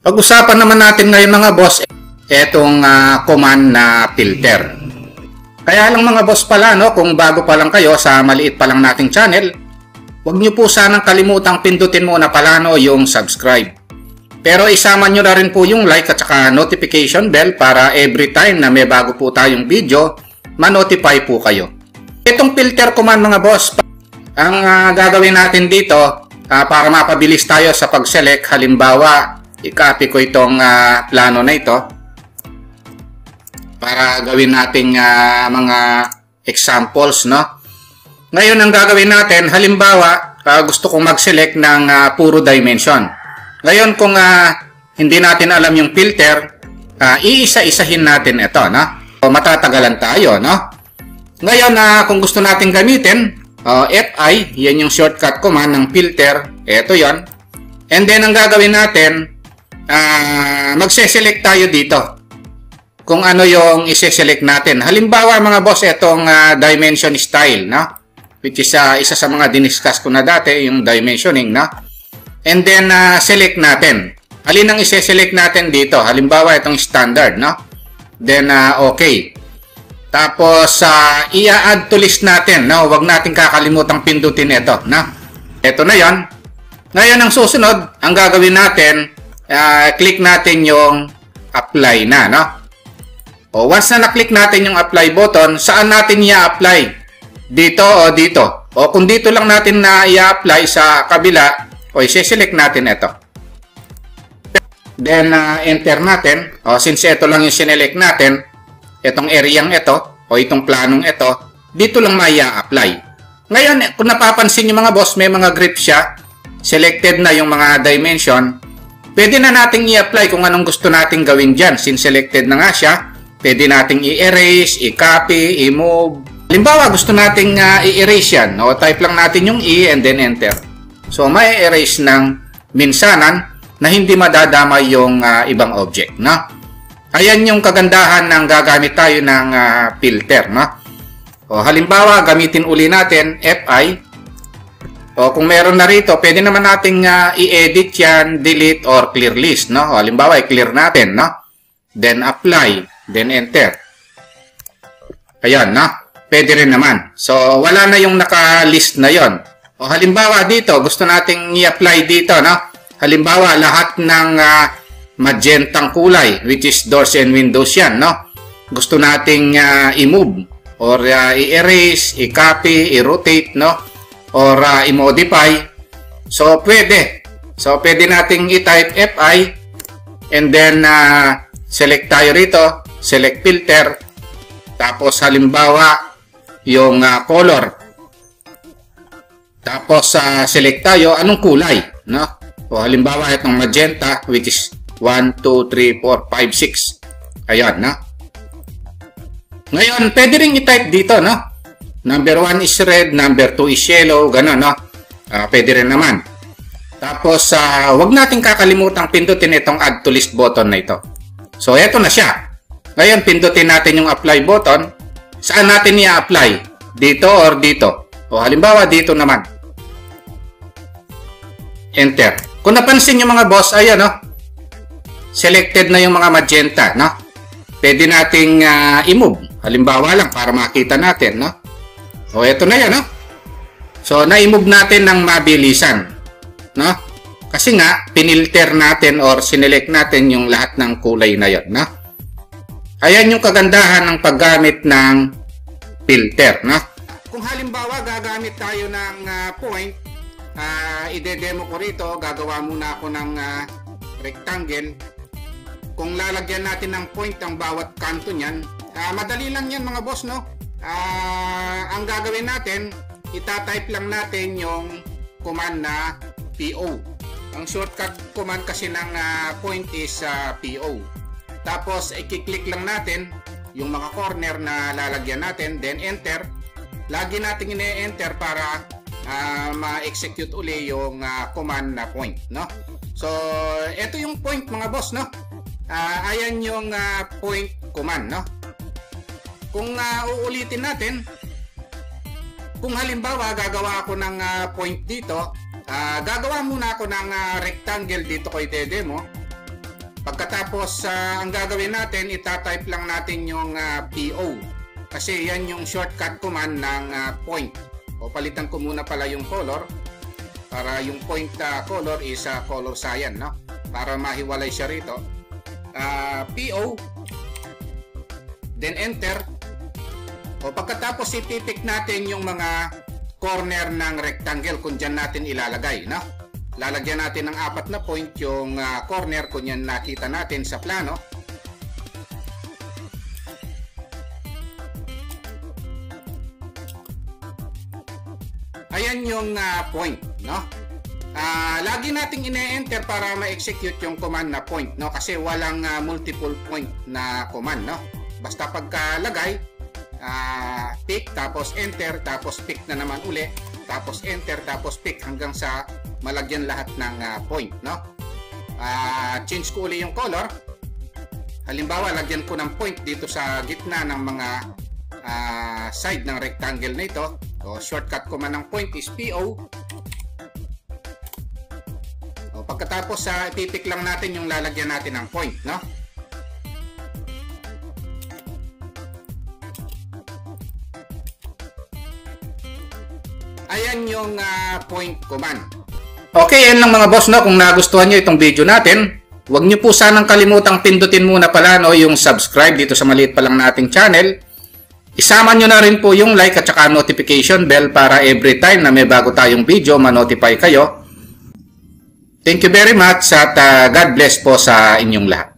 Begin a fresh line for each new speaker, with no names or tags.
Pag-usapan naman natin ngayon mga boss, etong command na filter. Kaya lang mga boss pala, no, kung bago pa lang kayo sa maliit pa lang nating channel, huwag nyo po sanang kalimutang pindutin muna pala no, yung subscribe. Pero isama nyo na rin po yung like at saka notification bell para every time na may bago po tayong video, ma-notify po kayo. Itong filter command mga boss, ang gagawin natin dito para mapabilis tayo sa pag-select, halimbawa, i-copy ko itong plano na ito para gawin nating mga examples, no? Ngayon ang gagawin natin, halimbawa, gusto kong mag-select ng puro dimension. Ngayon kung hindi natin alam yung filter, iisa-isahin natin ito, no? So, matatagalan tayo, no? Ngayon kung gusto natin gamitin, FI, yan yung shortcut command ng filter, ito yon. And then ang gagawin natin, magse-select tayo dito kung ano yung ise-select natin. Halimbawa mga boss, itong dimension style, no? Which is isa sa mga diniscuss ko na dati, yung dimensioning, no? And then select natin. Alin ang ise-select natin dito? Halimbawa itong standard, no? Then okay. Tapos i-add to list natin, no? Huwag natin kakalimutang pindutin ito, no? Ito na 'yon. Ngayon ang susunod, ang gagawin natin, click natin yung apply na, no? O once na na-click natin yung apply button, saan natin i-apply? Dito o dito? O kung dito lang natin na i-apply sa kabila, o i-select natin ito. Then enter natin. O since ito lang yung sinelect natin, itong areang ito o itong planong ito, dito lang mai-apply. Ngayon, kung napapansin nyo mga boss, may mga grip siya. Selected na yung mga dimension. Pwede na nating i-apply kung anong gusto nating gawin dyan. Since selected na nga siya, pwede nating i-erase, i-copy, i-move. Halimbawa, gusto nating i-erase yan. O, type lang natin yung E and then enter. So, may erase ng minsanan na hindi madadama yung ibang object. No? Ayan yung kagandahan ng gagamit tayo ng filter. No? O, halimbawa, gamitin uli natin FI. O kung meron na rito, pwede naman nating i-edit yan, delete, or clear list, no? O, halimbawa, i-clear natin, no? Then apply, then enter. Ayan, no? Pwede rin naman. So, wala na yung naka-list na yon. O halimbawa dito, gusto nating i-apply dito, no? Halimbawa, lahat ng magentang kulay, which is doors and windows yan, no? Gusto nating i-move, or i-erase, i-copy, i-rotate, no? Or i-modify. So, pwede. So, pwede nating i-type FI and then select tayo rito. Select filter. Tapos, halimbawa, yung color. Tapos, select tayo anong kulay. No? O, halimbawa, itong magenta, which is 1, 2, 3, 4, 5, 6. Ayan, no? Ngayon, pwede rin i-type dito, no? Number 1 is red, number 2 is yellow, gano'n, no? Pwede rin naman. Tapos, wag natin kakalimutang pindutin itong add to list button na ito. So, eto na siya. Ngayon, pindutin natin yung apply button. Saan natin i-apply? Dito or dito? O, halimbawa, dito naman. Enter. Kung napansin nyo mga boss, ayan, no? Selected na yung mga magenta, no? Pwede nating i-move. Halimbawa lang, para makita natin, no? O, eto na yan, no? So, na-move natin ng mabilisan, no? Kasi nga, pinilter natin or sinelect natin yung lahat ng kulay na yon, no? Ayan yung kagandahan ng paggamit ng filter, no? Kung halimbawa, gagamit tayo ng point, ide-demo ko rito, gagawa muna ako ng rectangle. Kung lalagyan natin ng point ang bawat kanto niyan, madali lang yan mga boss, no? Ang gagawin natin, itatype lang natin yung command na PO. Ang shortcut command kasi ng point is PO. Tapos, i-click lang natin yung mga corner na lalagyan natin, then enter. Lagi natin ine-enter para ma-execute uli yung command na point, no? So, ito yung point mga boss, no? Ayan yung point command, no? Kung uulitin natin, kung halimbawa gagawa ako ng point dito, gagawa muna ako ng rectangle dito ko i-demo. Pagkatapos, ang gagawin natin, itatype lang natin yung PO. Kasi yan yung shortcut command ng point. O palitan ko muna pala yung color. Para yung point color is color cyan, no? Para mahiwalay siya rito. PO. Then enter. O pagkatapos ipipick natin yung mga corner ng rectangle kung dyan natin ilalagay, no? Lalagyan natin ng 4 na point yung corner kung yan nakita natin sa plano. Ayan yung point, no? Lagi nating ine-enter para ma-execute yung command na point, no? Kasi walang multiple point na command, no? Basta pagkalagay, pick, tapos enter, tapos pick na naman uli, tapos enter, tapos pick hanggang sa malagyan lahat ng point, no? Change ko uli yung color. Halimbawa, lagyan ko ng point dito sa gitna ng mga side ng rectangle na ito. So, shortcut command ng point is PO. O, pagkatapos, ipipick lang natin yung lalagyan natin ng point, no? Ayan yung point command. Okay, yan lang mga boss, no? Kung nagustuhan nyo itong video natin, huwag nyo po sanang kalimutang pindutin muna pala, no, yung subscribe dito sa maliit pa lang nating channel. Isama nyo na rin po yung like at saka notification bell para every time na may bago tayong video, ma-notify kayo. Thank you very much at God bless po sa inyong lahat.